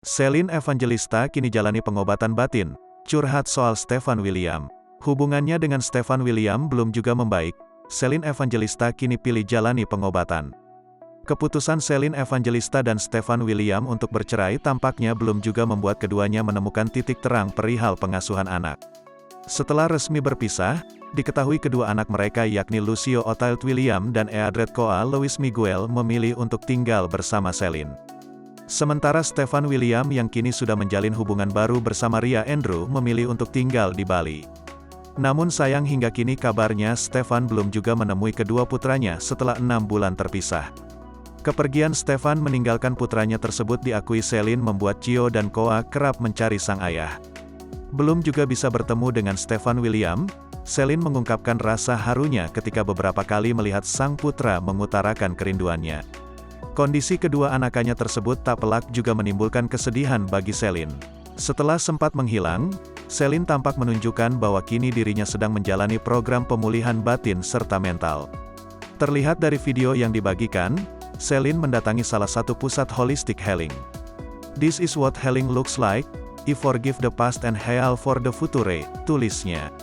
Celine Evangelista kini jalani pengobatan batin. Curhat soal Stefan William. Hubungannya dengan Stefan William belum juga membaik. Celine Evangelista kini pilih jalani pengobatan. Keputusan Celine Evangelista dan Stefan William untuk bercerai tampaknya belum juga membuat keduanya menemukan titik terang perihal pengasuhan anak. Setelah resmi berpisah, diketahui kedua anak mereka yakni Lucio Otile William dan Eadred Coa Louis Miguel memilih untuk tinggal bersama Celine. Sementara Stefan William yang kini sudah menjalin hubungan baru bersama Ria Andrew memilih untuk tinggal di Bali. Namun sayang hingga kini kabarnya Stefan belum juga menemui kedua putranya setelah 6 bulan terpisah. Kepergian Stefan meninggalkan putranya tersebut diakui Celine membuat Cio dan Coa kerap mencari sang ayah. Belum juga bisa bertemu dengan Stefan William, Celine mengungkapkan rasa harunya ketika beberapa kali melihat sang putra mengutarakan kerinduannya. Kondisi kedua anakannya tersebut tak pelak juga menimbulkan kesedihan bagi Celine. Setelah sempat menghilang, Celine tampak menunjukkan bahwa kini dirinya sedang menjalani program pemulihan batin serta mental. Terlihat dari video yang dibagikan, Celine mendatangi salah satu pusat holistic healing. "This is what healing looks like, I forgive the past and heal for the future," tulisnya.